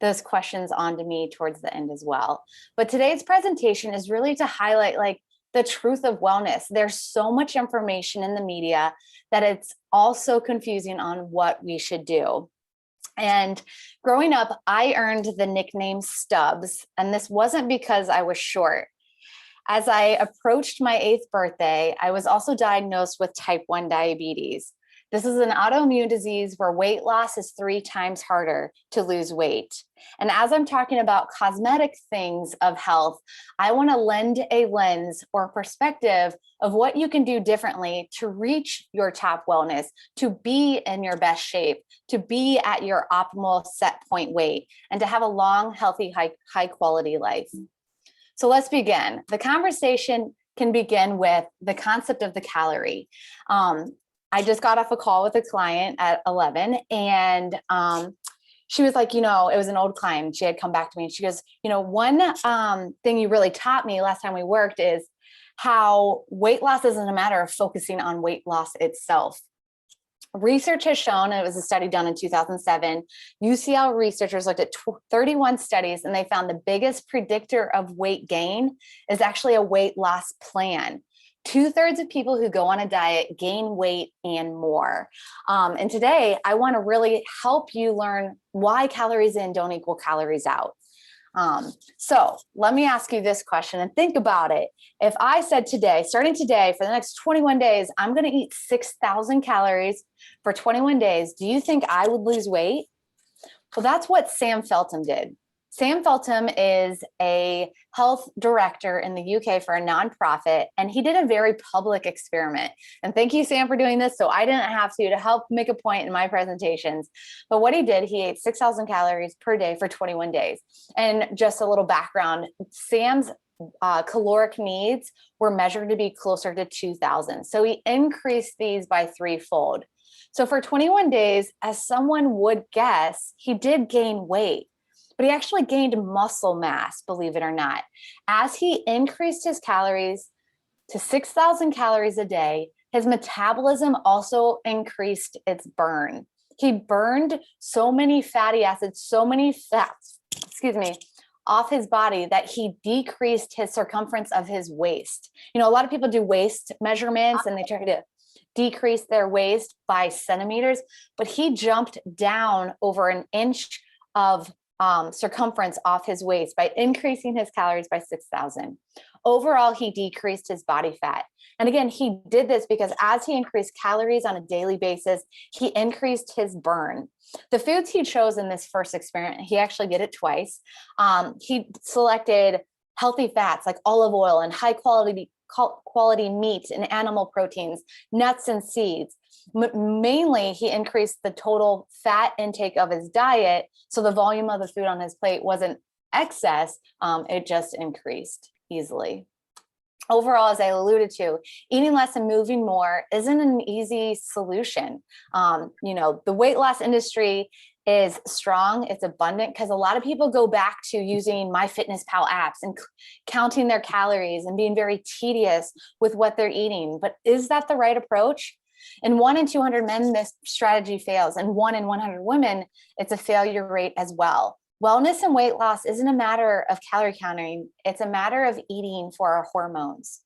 those questions onto me towards the end as well. But today's presentation is really to highlight like the truth of wellness. There's so much information in the media that it's also confusing on what we should do. And growing up, I earned the nickname Stubbs, and this wasn't because I was short. As I approached my 8th birthday, I was also diagnosed with type 1 diabetes. This is an autoimmune disease where weight loss is 3 times harder to lose weight. And as I'm talking about cosmetic things of health, I want to lend a lens or perspective of what you can do differently to reach your top wellness, to be in your best shape, to be at your optimal set point weight, and to have a long, healthy, high quality life. So let's begin. The conversation can begin with the concept of the calorie. I just got off a call with a client at 11, and she was like, it was an old client. She had come back to me and she goes, one thing you really taught me last time we worked is how weight loss isn't a matter of focusing on weight loss itself. Research has shown, and it was a study done in 2007, UCL researchers looked at 31 studies, and they found the biggest predictor of weight gain is actually a weight loss plan. 2/3 of people who go on a diet gain weight and more. And today I want to really help you learn why calories in don't equal calories out. So let me ask you this question and think about it. If I said today, starting today for the next 21 days, I'm going to eat 6,000 calories for 21 days, do you think I would lose weight? Well, that's what Sam Feltham did. Sam Feltham is a health director in the UK for a nonprofit, and he did a very public experiment. And thank you, Sam, for doing this. So I didn't have to help make a point in my presentations. But what he did, he ate 6,000 calories per day for 21 days. And just a little background, Sam's caloric needs were measured to be closer to 2,000. So he increased these by 3-fold. So for 21 days, as someone would guess, he did gain weight. But he actually gained muscle mass, believe it or not. As he increased his calories to 6,000 calories a day, his metabolism also increased its burn. He burned so many fatty acids, so many fats, off his body that he decreased his circumference of his waist. A lot of people do waist measurements and they try to decrease their waist by centimeters, but he jumped down over an inch of circumference off his waist by increasing his calories by 6,000. Overall, he decreased his body fat. And again, he did this because as he increased calories on a daily basis, he increased his burn. The foods he chose in this first experiment, he actually did it twice. He selected healthy fats like olive oil and high quality meat and animal proteins, nuts and seeds. Mainly, he increased the total fat intake of his diet, so the volume of the food on his plate wasn't excess, it just increased easily. Overall, as I alluded to, eating less and moving more isn't an easy solution. The weight loss industry is strong, it's abundant, because a lot of people go back to using MyFitnessPal apps and counting their calories and being very tedious with what they're eating. But is that the right approach? In 1 in 200 men, this strategy fails, and 1 in 100 women, it's a failure rate as well. Wellness and weight loss isn't a matter of calorie counting, it's a matter of eating for our hormones.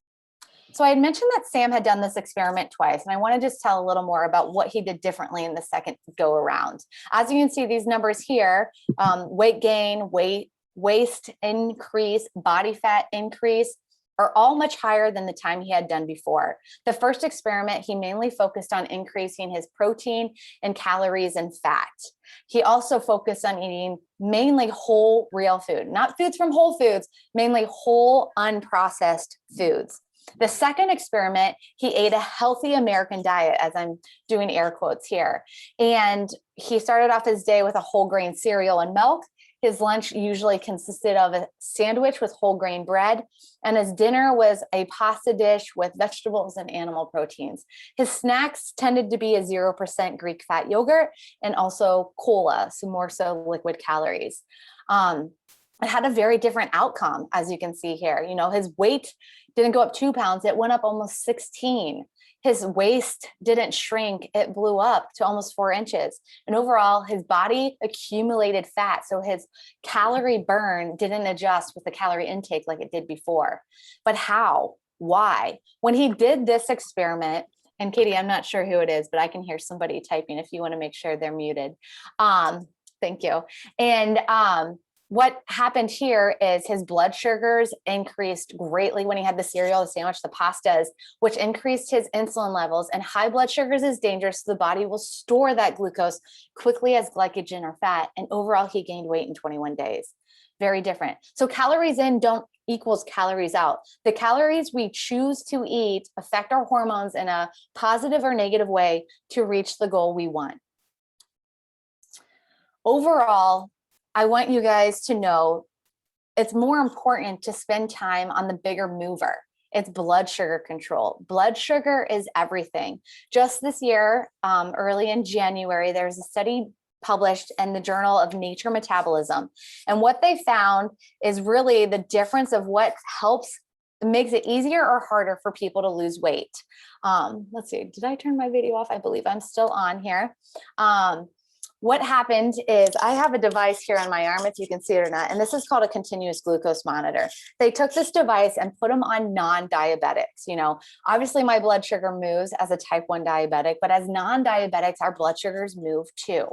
So I had mentioned that Sam had done this experiment twice, and I want to just tell a little more about what he did differently in the second go around. As you can see, these numbers here, weight gain, waist increase, body fat increase, are all much higher than the time he had done before. The first experiment, he mainly focused on increasing his protein and calories and fat. He also focused on eating mainly whole, real food, not foods from Whole Foods, mainly whole, unprocessed foods. The second experiment, he ate a healthy American diet, as I'm doing air quotes here. And he started off his day with a whole grain cereal and milk. His lunch usually consisted of a sandwich with whole grain bread, and his dinner was a pasta dish with vegetables and animal proteins. His snacks tended to be a 0% Greek fat yogurt and also cola, so more so liquid calories. It had a very different outcome, as you can see here. His weight didn't go up 2 pounds, it went up almost 16. His waist didn't shrink, it blew up to almost 4 inches. And overall, his body accumulated fat. So his calorie burn didn't adjust with the calorie intake like it did before. But how? Why? When he did this experiment, and Katie, I'm not sure who it is, but I can hear somebody typing if you want to make sure they're muted. Thank you. And what happened here is his blood sugars increased greatly when he had the cereal, the sandwich, the pastas, which increased his insulin levels. And high blood sugars is dangerous. So the body will store that glucose quickly as glycogen or fat. And overall, he gained weight in 21 days. Very different. So calories in don't equals calories out. The calories we choose to eat affect our hormones in a positive or negative way to reach the goal we want. Overall, I want you guys to know it's more important to spend time on the bigger mover. It's blood sugar control. Blood sugar is everything. Just this year, early in January, there's a study published in the Journal of Nature Metabolism. And what they found is really the difference of what makes it easier or harder for people to lose weight. Let's see, did I turn my video off? I believe I'm still on here. What happened is I have a device here on my arm, if you can see it or not, and this is called a continuous glucose monitor. They took this device and put them on non-diabetics. You know, obviously my blood sugar moves as a type 1 diabetic, but as non-diabetics, our blood sugars move too.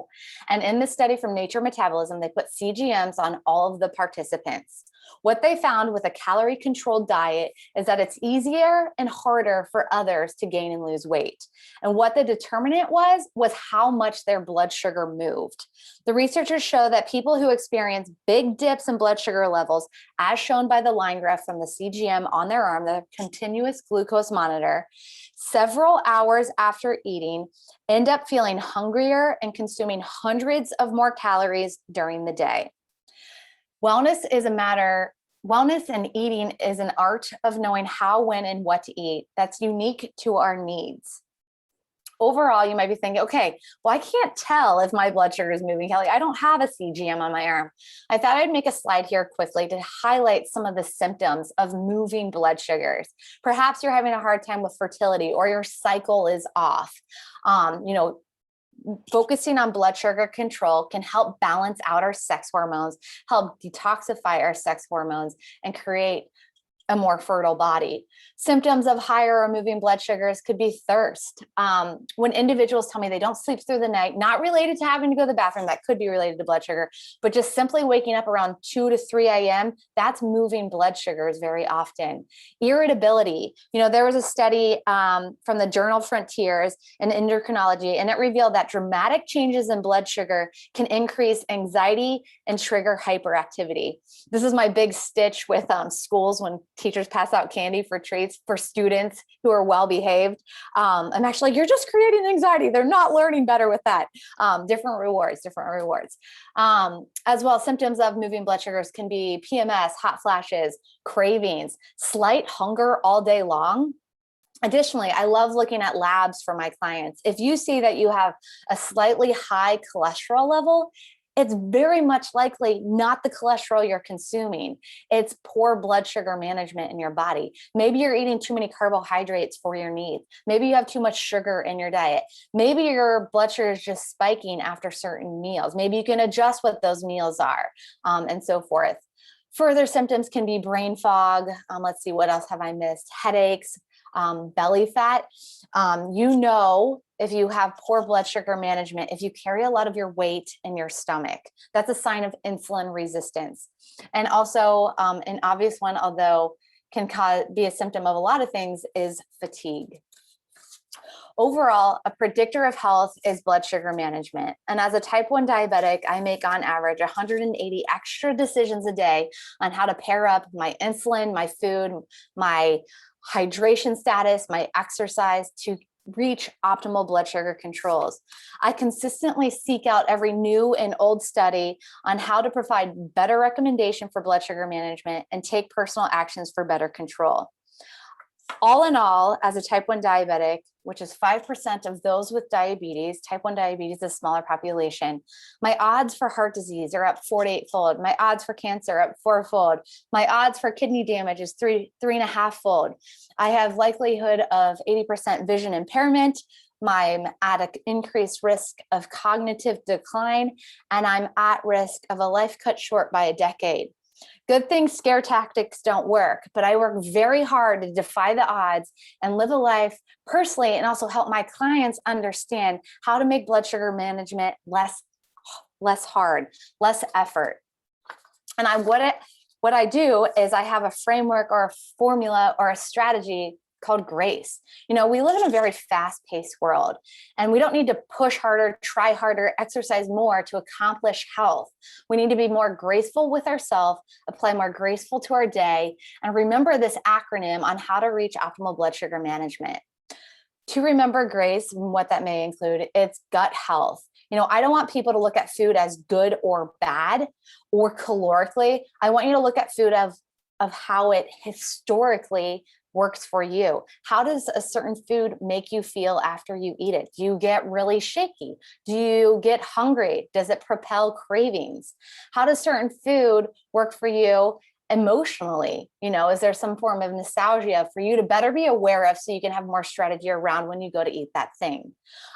And in this study from Nature Metabolism, they put CGMs on all of the participants. What they found with a calorie controlled diet is that it's easier and harder for others to gain and lose weight. And what the determinant was how much their blood sugar moved. The researchers show that people who experience big dips in blood sugar levels, as shown by the line graph from the CGM on their arm, the continuous glucose monitor, several hours after eating, end up feeling hungrier and consuming hundreds of more calories during the day. Wellness and eating is an art of knowing how, when, and what to eat that's unique to our needs. Overall, you might be thinking, okay, well, I can't tell if my blood sugar is moving, Kelly. I don't have a CGM on my arm. I thought I'd make a slide here quickly to highlight some of the symptoms of moving blood sugars. Perhaps you're having a hard time with fertility or your cycle is off. Focusing on blood sugar control can help balance out our sex hormones, help detoxify our sex hormones, and create a more fertile body. Symptoms of higher or moving blood sugars could be thirst. When individuals tell me they don't sleep through the night, not related to having to go to the bathroom, that could be related to blood sugar, but just simply waking up around 2 to 3 a.m., that's moving blood sugars very often. Irritability. There was a study from the journal Frontiers in Endocrinology, and it revealed that dramatic changes in blood sugar can increase anxiety and trigger hyperactivity. This is my big stitch with schools when teachers pass out candy for treats for students who are well behaved. I'm actually like, you're just creating anxiety. They're not learning better with that. Different rewards. As well, symptoms of moving blood sugars can be PMS, hot flashes, cravings, slight hunger all day long. Additionally, I love looking at labs for my clients. If you see that you have a slightly high cholesterol level, it's very much likely not the cholesterol you're consuming. It's poor blood sugar management in your body. Maybe you're eating too many carbohydrates for your needs. Maybe you have too much sugar in your diet. Maybe your blood sugar is just spiking after certain meals. Maybe you can adjust what those meals are, and so forth. Further symptoms can be brain fog. Let's see, what else have I missed? Headaches, belly fat. If you have poor blood sugar management, if you carry a lot of your weight in your stomach, that's a sign of insulin resistance. And also an obvious one, although can be a symptom of a lot of things, is fatigue. Overall, a predictor of health is blood sugar management. And as a type 1 diabetic, I make on average 180 extra decisions a day on how to pair up my insulin, my food, my hydration status, my exercise to reach optimal blood sugar controls. I consistently seek out every new and old study on how to provide better recommendation for blood sugar management and take personal actions for better control. All in all, as a type 1 diabetic, which is 5% of those with diabetes, type 1 diabetes is a smaller population, my odds for heart disease are up 4 to 8-fold. My odds for cancer are up 4-fold. My odds for kidney damage is 3.5-fold. I have likelihood of 80% vision impairment. I'm at an increased risk of cognitive decline, and I'm at risk of a life cut short by a decade. Good thing scare tactics don't work, but I work very hard to defy the odds and live a life personally, and also help my clients understand how to make blood sugar management less hard, less effort. And what I do is I have a framework or a formula or a strategy called G.R.A.C.E. You know, we live in a very fast-paced world, and we don't need to push harder, try harder, exercise more to accomplish health. We need to be more graceful with ourselves, apply more graceful to our day, and remember this acronym on how to reach optimal blood sugar management. To remember G.R.A.C.E. and what that may include, it's gut health. You know, I don't want people to look at food as good or bad or calorically. I want you to look at food of how it historically works for you. How does a certain food make you feel after you eat it? Do you get really shaky? Do you get hungry? Does it propel cravings? How does certain food work for you emotionally? You know, is there some form of nostalgia for you to better be aware of so you can have more strategy around when you go to eat that thing?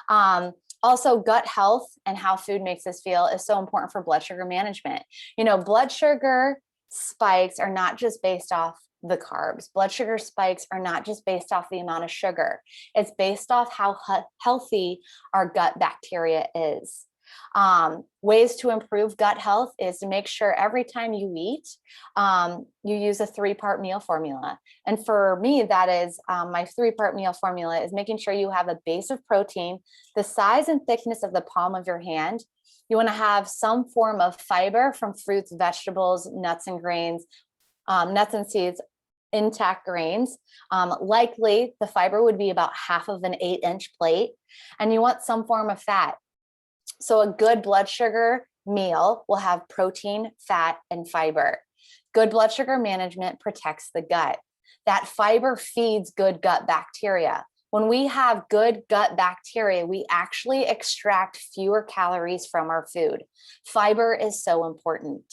Also, gut health and how food makes us feel is so important for blood sugar management. You know, blood sugar spikes are not just based off the carbs. Blood sugar spikes are not just based off the amount of sugar. It's based off how healthy our gut bacteria is. Ways to improve gut health is to make sure every time you eat, you use a 3-part meal formula. And for me, that is my 3-part meal formula is making sure you have a base of protein, the size and thickness of the palm of your hand. You want to have some form of fiber from fruits, vegetables, nuts and grains, nuts and seeds, intact grains. Likely the fiber would be about half of an 8-inch plate, and you want some form of fat. So a good blood sugar meal will have protein, fat, and fiber. Good blood sugar management protects the gut. That fiber feeds good gut bacteria. When we have good gut bacteria, we actually extract fewer calories from our food. Fiber is so important.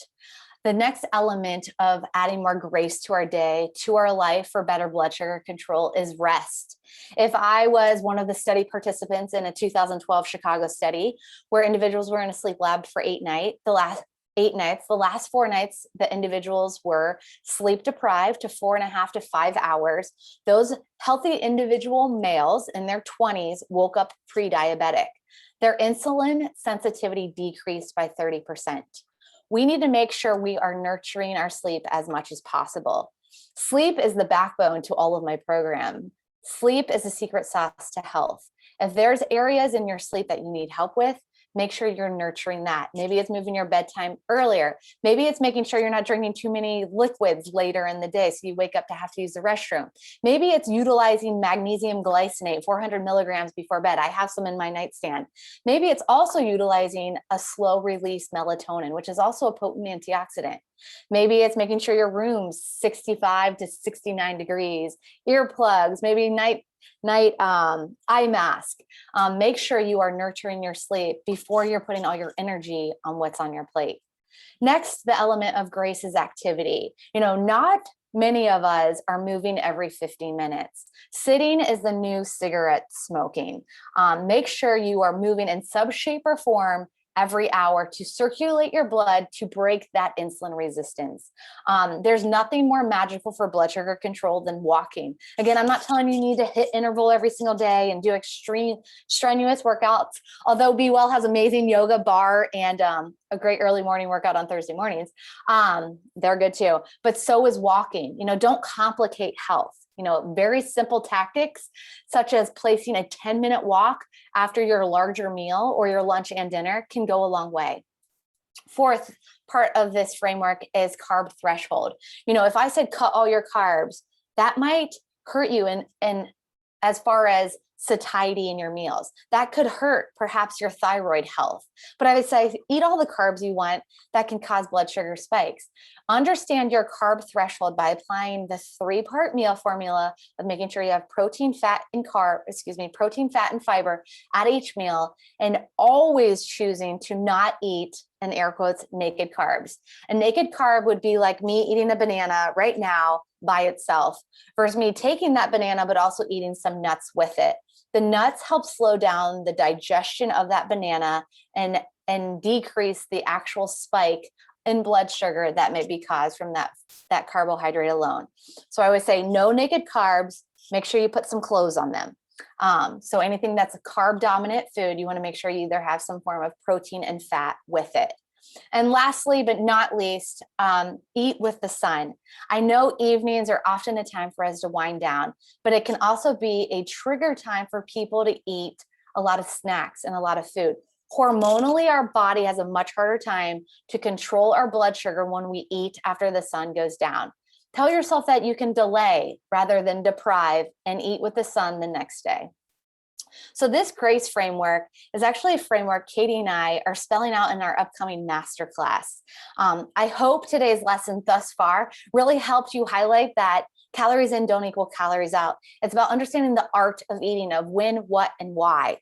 The next element of adding more grace to our day, to our life for better blood sugar control is rest. If I was one of the study participants in a 2012 Chicago study where individuals were in a sleep lab for 8 nights, the last 4 nights, the individuals were sleep deprived to 4.5 to 5 hours. Those healthy individual males in their 20s woke up pre-diabetic. Their insulin sensitivity decreased by 30%. We need to make sure we are nurturing our sleep as much as possible. Sleep is the backbone to all of my program. Sleep is the secret sauce to health. If there's areas in your sleep that you need help with, make sure you're nurturing that. Maybe it's moving your bedtime earlier. Maybe it's making sure you're not drinking too many liquids later in the day so you wake up to have to use the restroom. Maybe it's utilizing magnesium glycinate, 400 milligrams before bed. I have some in my nightstand. Maybe it's also utilizing a slow release melatonin, which is also a potent antioxidant. Maybe it's making sure your room's 65 to 69 degrees, earplugs, maybe night eye mask. Make sure you are nurturing your sleep before you're putting all your energy on what's on your plate. Next, the element of grace is activity. You know, not many of us are moving every 15 minutes. Sitting is the new cigarette smoking. Make sure you are moving in some shape or form every hour to circulate your blood to break that insulin resistance. There's nothing more magical for blood sugar control than walking. Again, I'm not telling you need to hit interval every single day and do extreme strenuous workouts, although Be Well has amazing yoga bar and a great early morning workout on Thursday mornings. They're good too, but so is walking. You know, don't complicate health. You know, very simple tactics, such as placing a 10-minute walk after your larger meal or your lunch and dinner can go a long way. Fourth part of this framework is carb threshold. You know, if I said cut all your carbs, that might hurt you in as far as satiety in your meals. That could hurt perhaps your thyroid health. But I would say eat all the carbs you want that can cause blood sugar spikes. Understand your carb threshold by applying the 3-part meal formula of making sure you have protein, fat, and protein, fat, and fiber at each meal, and always choosing to not eat, in air quotes, naked carbs. A naked carb would be like me eating a banana right now by itself versus me taking that banana, but also eating some nuts with it. The nuts help slow down the digestion of that banana and decrease the actual spike in blood sugar that may be caused from that carbohydrate alone. So I would say no naked carbs. Make sure you put some clothes on them. So anything that's a carb dominant food, you want to make sure you either have some form of protein and fat with it. And lastly, but not least, eat with the sun. I know evenings are often a time for us to wind down, but it can also be a trigger time for people to eat a lot of snacks and a lot of food. Hormonally, our body has a much harder time to control our blood sugar when we eat after the sun goes down. Tell yourself that you can delay rather than deprive and eat with the sun the next day. So this GRACE framework is actually a framework Katie and I are spelling out in our upcoming masterclass. I hope today's lesson thus far really helped you highlight that calories in don't equal calories out. It's about understanding the art of eating, of when, what, and why.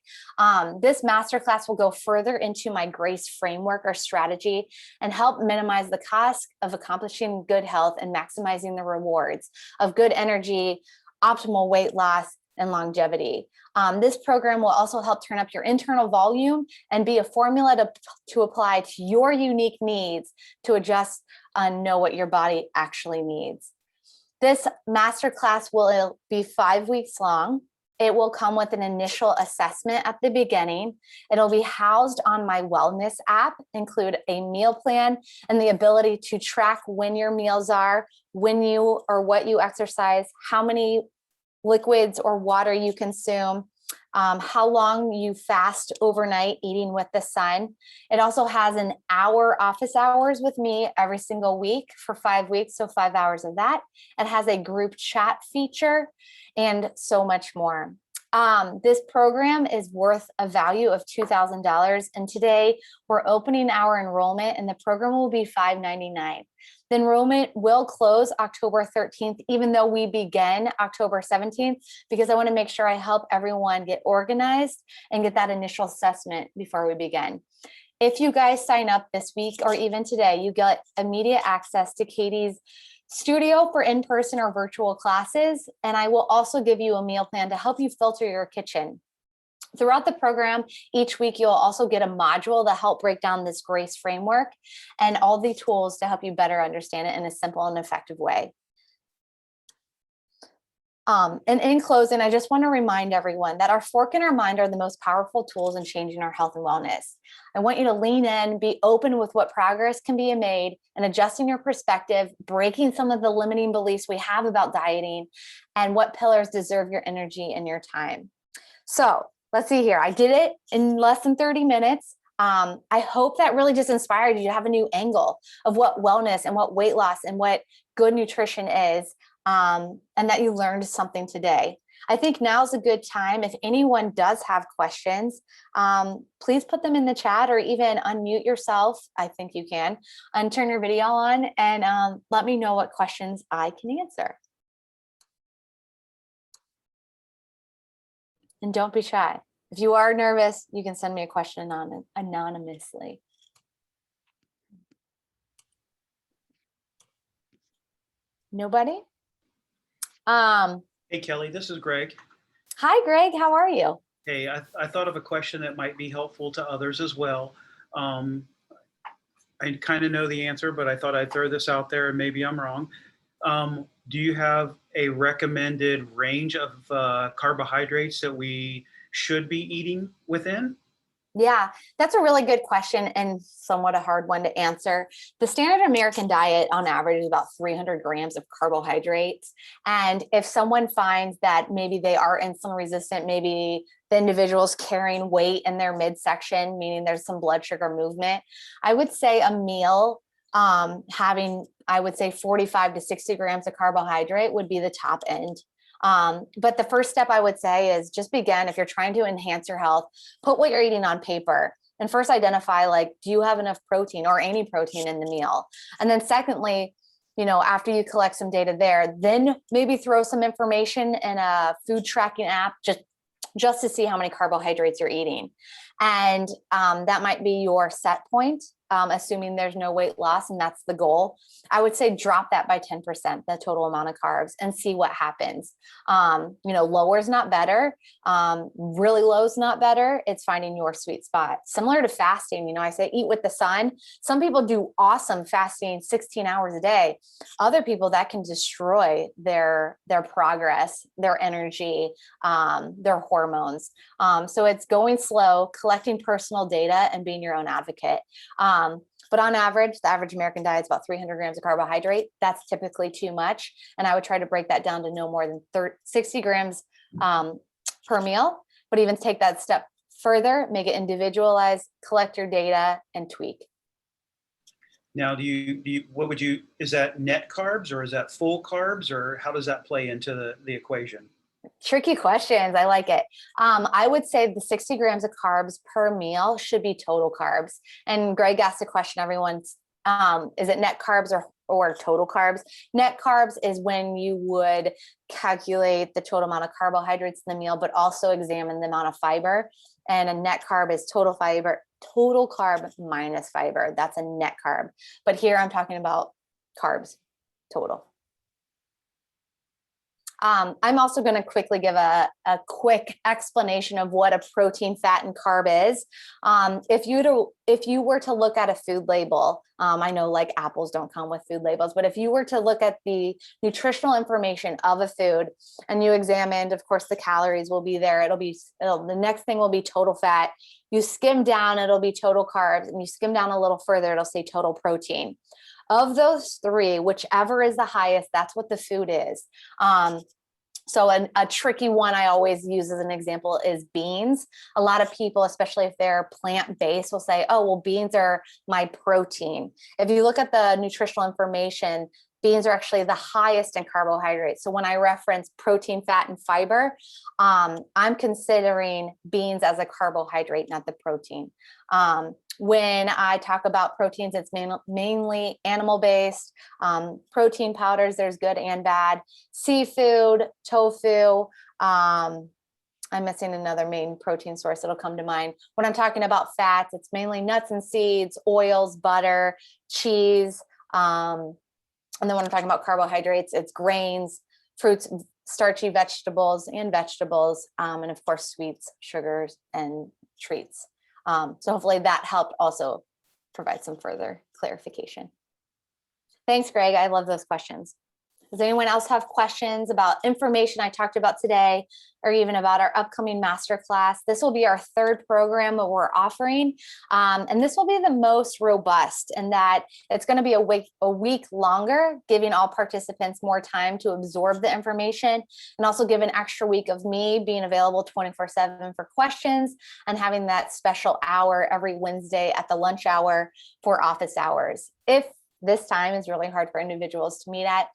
This masterclass will go further into my GRACE framework or strategy and help minimize the cost of accomplishing good health and maximizing the rewards of good energy, optimal weight loss, and longevity. This program will also help turn up your internal volume and be a formula to apply to your unique needs to adjust and know what your body actually needs. This masterclass will be 5 weeks long. It will come with an initial assessment at the beginning. It'll be housed on my wellness app, include a meal plan and the ability to track when your meals are, when you or what you exercise, how many liquids or water you consume, how long you fast overnight eating with the sun. It also has an hour office hours with me every single week for 5 weeks, so 5 hours of that. It has a group chat feature and so much more. This program is worth a value of $2,000, and today we're opening our enrollment, and the program will be $599. The enrollment will close October 13th, even though we begin October 17th, because I want to make sure I help everyone get organized and get that initial assessment before we begin. If you guys sign up this week or even today, you get immediate access to Katie's studio for in-person or virtual classes, and I will also give you a meal plan to help you filter your kitchen. Throughout the program, each week, you'll also get a module to help break down this GRACE framework and all the tools to help you better understand it in a simple and effective way. And in closing, I just want to remind everyone that our fork and our mind are the most powerful tools in changing our health and wellness. I want you to lean in, be open with what progress can be made, and adjusting your perspective, breaking some of the limiting beliefs we have about dieting, and what pillars deserve your energy and your time. So let's see here. I did it in less than 30 minutes. I hope that really just inspired you to have a new angle of what wellness and what weight loss and what good nutrition is, and that you learned something today. I think now's a good time. If anyone does have questions, please put them in the chat or even unmute yourself. I think you can, and turn your video on and let me know what questions I can answer. And don't be shy. If you are nervous, you can send me a question anonymously. Nobody? Hey, Kelly, this is Greg. Hi, Greg. How are you? Hey, I thought of a question that might be helpful to others as well. I kind of know the answer, but I thought I'd throw this out there and maybe I'm wrong. Do you have a recommended range of carbohydrates that we should be eating within? Yeah, that's a really good question and somewhat a hard one to answer. The standard American diet on average is about 300 grams of carbohydrates. And if someone finds that maybe they are insulin resistant, maybe the individual's carrying weight in their midsection, meaning there's some blood sugar movement, I would say a meal having, I would say 45 to 60 grams of carbohydrate would be the top end. But the first step I would say is just begin. If you're trying to enhance your health, put what you're eating on paper. And first identify, like, do you have enough protein or any protein in the meal? And then secondly, after you collect some data there, then maybe throw some information in a food tracking app, just to see how many carbohydrates you're eating. And that might be your set point, assuming there's no weight loss, and that's the goal. I would say drop that by 10%, the total amount of carbs, and see what happens. Lower is not better. Really low is not better. It's finding your sweet spot. Similar to fasting, I say eat with the sun. Some people do awesome fasting 16 hours a day. Other people, that can destroy their progress, their energy, their hormones. So it's going slow, collecting personal data, and being your own advocate. But on average, the average American diet is about 300 grams of carbohydrate. That's typically too much. And I would try to break that down to no more than 60 grams per meal. But even take that step further, make it individualized, collect your data, and tweak. Now, is that net carbs, or is that full carbs, or how does that play into the equation? Tricky questions. I like it. I would say the 60 grams of carbs per meal should be total carbs. And Greg asked a question, everyone's, is it net carbs or total carbs? Net carbs is when you would calculate the total amount of carbohydrates in the meal, but also examine the amount of fiber. And a net carb is total carb minus fiber. That's a net carb. But here I'm talking about carbs total. I'm also going to quickly give a quick explanation of what a protein, fat, and carb is. If you were to look at a food label, I know like apples don't come with food labels, but if you were to look at the nutritional information of a food and you examined, of course, the calories will be there. The next thing will be total fat. You skim down, it'll be total carbs, and you skim down a little further, it'll say total protein. Of those three, whichever is the highest, that's what the food is. So a tricky one I always use as an example is beans. A lot of people, especially if they're plant-based, will say, oh, well, beans are my protein. If you look at the nutritional information, beans are actually the highest in carbohydrates. So when I reference protein, fat, and fiber, I'm considering beans as a carbohydrate, not the protein. When I talk about proteins, it's mainly animal-based. Protein powders, there's good and bad. Seafood, tofu. I'm missing another main protein source that'll come to mind. When I'm talking about fats, it's mainly nuts and seeds, oils, butter, cheese. And then when I'm talking about carbohydrates, it's grains, fruits, starchy vegetables, and of course, sweets, sugars, and treats. So hopefully that helped also provide some further clarification. Thanks, Greg. I love those questions. Does anyone else have questions about information I talked about today, or even about our upcoming masterclass? This will be our third program that we're offering. And this will be the most robust in that it's going to be a week longer, giving all participants more time to absorb the information, and also give an extra week of me being available 24/7 for questions, and having that special hour every Wednesday at the lunch hour for office hours. If this time is really hard for individuals to meet at,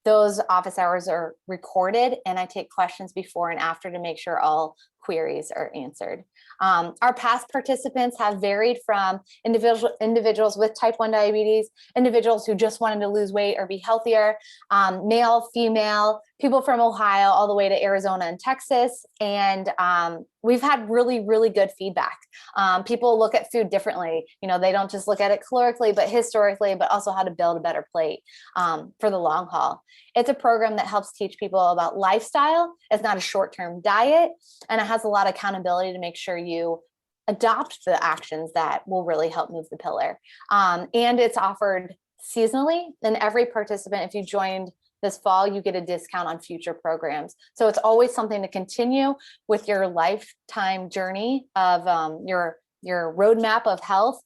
those office hours are recorded, and I take questions before and after to make sure all queries are answered. Our past participants have varied from individuals with type 1 diabetes, individuals who just wanted to lose weight or be healthier, male, female, people from Ohio, all the way to Arizona and Texas. And we've had really, really good feedback. People look at food differently. They don't just look at it calorically, but historically, but also how to build a better plate for the long haul. It's a program that helps teach people about lifestyle. It's not a short-term diet, and it has a lot of accountability to make sure you adopt the actions that will really help move the pillar. And it's offered seasonally, and every participant, if you joined this fall, you get a discount on future programs. So it's always something to continue with your lifetime journey of your roadmap of health,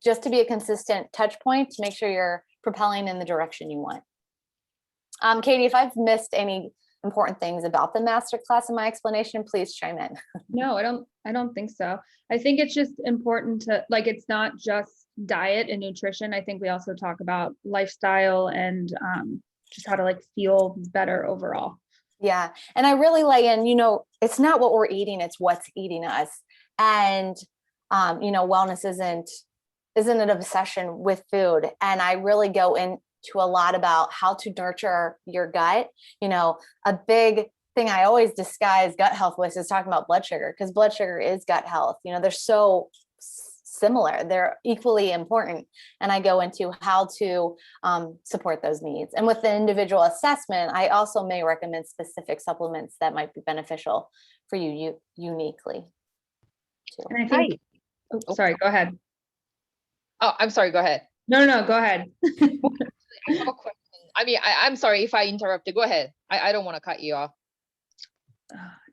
just to be a consistent touch point to make sure you're propelling in the direction you want. Katie, if I've missed any important things about the masterclass in my explanation, please chime in. No, I don't think so. I think it's just important to, it's not just diet and nutrition. I think we also talk about lifestyle and just how to feel better overall. Yeah. And I really lay in, it's not what we're eating, it's what's eating us. And, wellness isn't an obsession with food. And I really go into a lot about how to nurture your gut. A big thing I always disguise gut health with is talking about blood sugar, because blood sugar is gut health. They're so similar, they're equally important. And I go into how to support those needs. And with the individual assessment, I also may recommend specific supplements that might be beneficial for you uniquely too. And I think, sorry, go ahead. Oh, I'm sorry, go ahead. No, go ahead. I have a question. I mean, I'm sorry if I interrupted. Go ahead. I don't want to cut you off.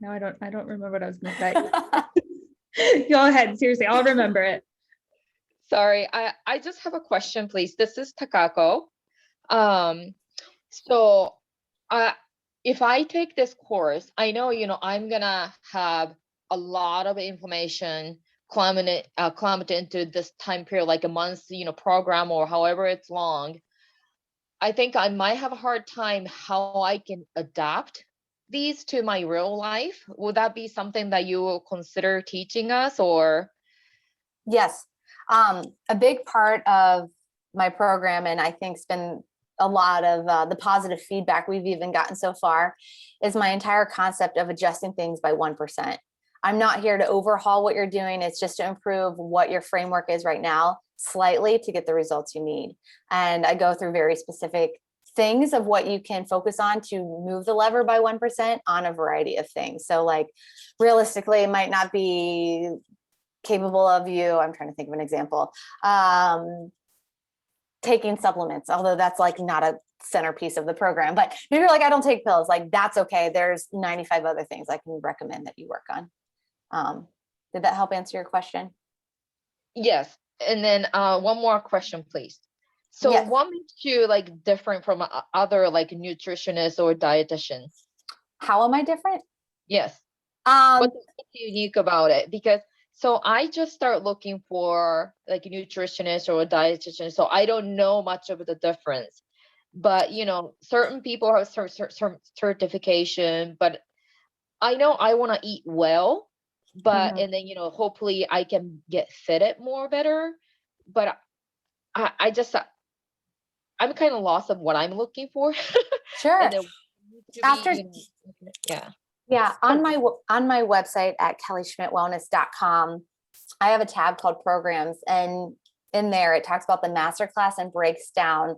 No, I don't remember what I was going to say. Go ahead. Seriously, I'll remember it. Sorry, I just have a question, please. This is Takako. So if I take this course, I know, I'm gonna have a lot of information clummet into this time period, like a month, program or however it's long. I think I might have a hard time how I can adapt these to my real life. Would that be something that you will consider teaching us, or? Yes. A big part of my program, and I think it's been a lot of the positive feedback we've even gotten so far, is my entire concept of adjusting things by 1%. I'm not here to overhaul what you're doing. It's just to improve what your framework is right now slightly to get the results you need. And I go through very specific things of what you can focus on to move the lever by 1% on a variety of things. So like realistically, it might not be capable of you. I'm trying to think of an example. Taking supplements, although that's like not a centerpiece of the program, but maybe you're like, I don't take pills. Like that's okay. There's 95 other things I can recommend that you work on. Did that help answer your question? Yes. And then one more question, please. So yes. What makes you like different from other like nutritionists or dietitians? How am I different? Yes. What's unique about it? Because so I just start looking for like a nutritionist or a dietitian. So I don't know much of the difference, but certain people have certain certification, but I know I want to eat well, but and then hopefully I can get fitted more better, but I just I'm kind of lost of what I'm looking for. Sure. After yeah, on my website at kellyschmidtwellness.com, I have a tab called programs, and in there it talks about the masterclass and breaks down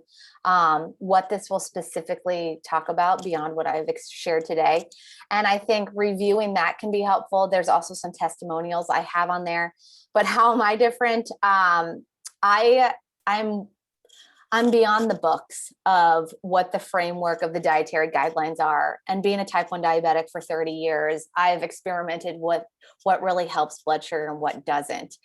what this will specifically talk about beyond what I've shared today. And I think reviewing that can be helpful. There's also some testimonials I have on there. But how am I different? I'm beyond the books of what the framework of the dietary guidelines are. And being a type 1 diabetic for 30 years, I've experimented with what really helps blood sugar and what doesn't.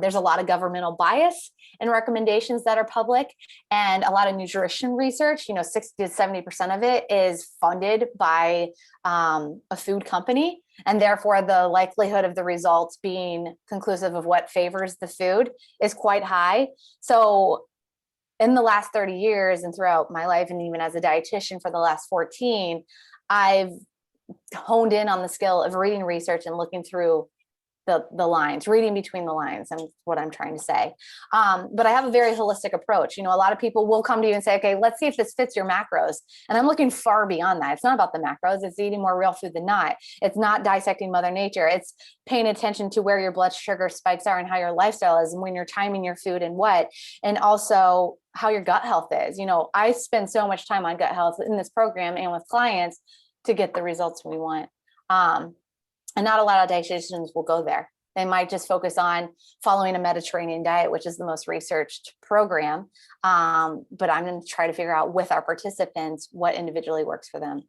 There's a lot of governmental bias in recommendations that are public, and a lot of nutrition research, 60 to 70% of it is funded by a food company. And therefore, the likelihood of the results being conclusive of what favors the food is quite high. So in the last 30 years and throughout my life, and even as a dietitian for the last 14, I've honed in on the skill of reading research and looking through the lines, reading between the lines, and what I'm trying to say. But I have a very holistic approach. A lot of people will come to you and say, okay, let's see if this fits your macros. And I'm looking far beyond that. It's not about the macros. It's eating more real food than not. It's not dissecting Mother Nature. It's paying attention to where your blood sugar spikes are and how your lifestyle is and when you're timing your food and what, and also how your gut health is. I spend so much time on gut health in this program and with clients to get the results we want. And not a lot of dietitians will go there. They might just focus on following a Mediterranean diet, which is the most researched program. But I'm going to try to figure out with our participants what individually works for them.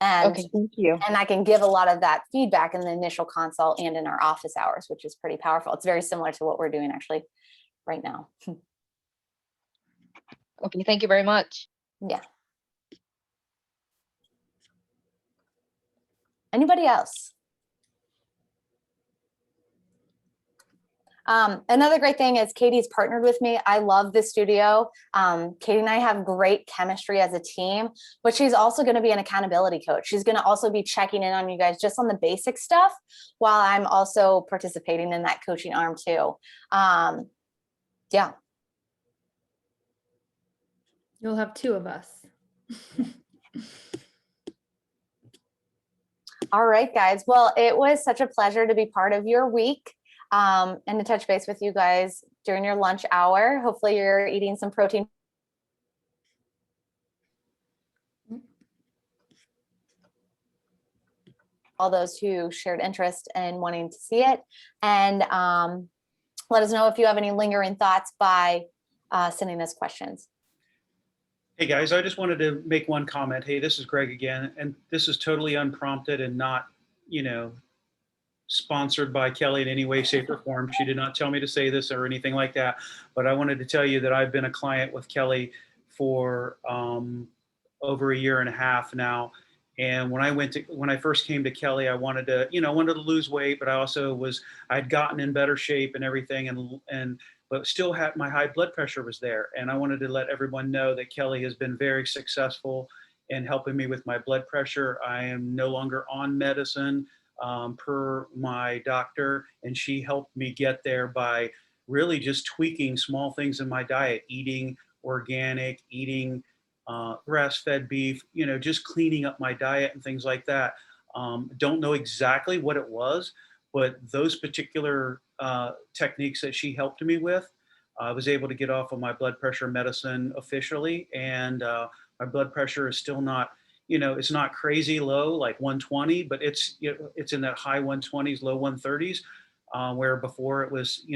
And, okay, thank you. And I can give a lot of that feedback in the initial consult and in our office hours, which is pretty powerful. It's very similar to what we're doing actually right now. Okay, thank you very much. Yeah. Anybody else? Another great thing is Katie's partnered with me. I love this studio. Katie and I have great chemistry as a team, but she's also going to be an accountability coach. She's going to also be checking in on you guys just on the basic stuff while I'm also participating in that coaching arm too. Yeah. You'll have two of us. All right, guys. Well, it was such a pleasure to be part of your week and to touch base with you guys during your lunch hour. Hopefully you're eating some protein. All those who shared interest in wanting to see it. And let us know if you have any lingering thoughts by sending us questions. Hey guys, I just wanted to make one comment. Hey, this is Greg again, and this is totally unprompted and not, sponsored by Kelly in any way, shape, or form. She did not tell me to say this or anything like that, but I wanted to tell you that I've been a client with Kelly for over a year and a half now. And when I first came to Kelly, I wanted to lose weight, but I'd gotten in better shape and everything, but still had my high blood pressure was there. And I wanted to let everyone know that Kelly has been very successful in helping me with my blood pressure. I am no longer on medicine per my doctor, and she helped me get there by really just tweaking small things in my diet, eating organic, eating grass-fed beef, just cleaning up my diet and things like that. Don't know exactly what it was, but those particular techniques that she helped me with, I was able to get off of my blood pressure medicine officially, and my blood pressure is still not, it's not crazy low, like 120, but it's in that high 120s, low 130s, where before it was,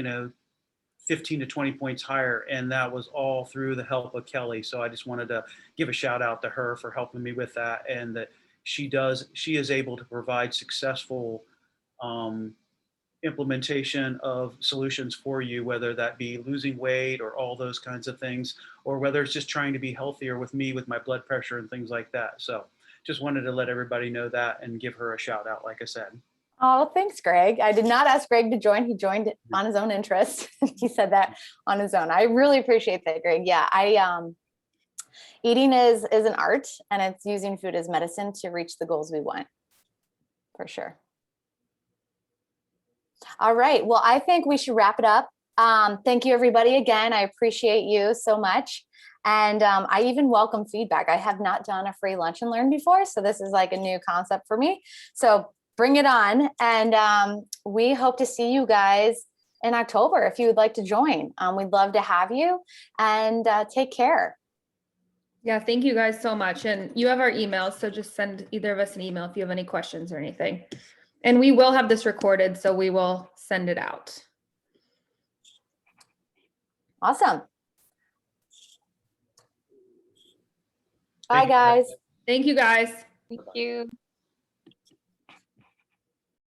15 to 20 points higher, and that was all through the help of Kelly. So I just wanted to give a shout out to her for helping me with that, and that she is able to provide successful implementation of solutions for you, whether that be losing weight or all those kinds of things, or whether it's just trying to be healthier with me with my blood pressure and things like that. So just wanted to let everybody know that and give her a shout out, like I said. Oh, thanks, Greg. I did not ask Greg to join. He joined on his own interest. He said that on his own. I really appreciate that, Greg. Yeah, eating is an art, and it's using food as medicine to reach the goals we want, for sure. All right. Well, I think we should wrap it up. Thank you, everybody. Again, I appreciate you so much. And I even welcome feedback. I have not done a free lunch and learn before, so this is like a new concept for me. So bring it on. And we hope to see you guys in October if you would like to join. We'd love to have you, and take care. Yeah, thank you guys so much. And you have our emails, so just send either of us an email if you have any questions or anything. And we will have this recorded, so we will send it out. Awesome. Bye, guys. Thank you, guys. Thank you.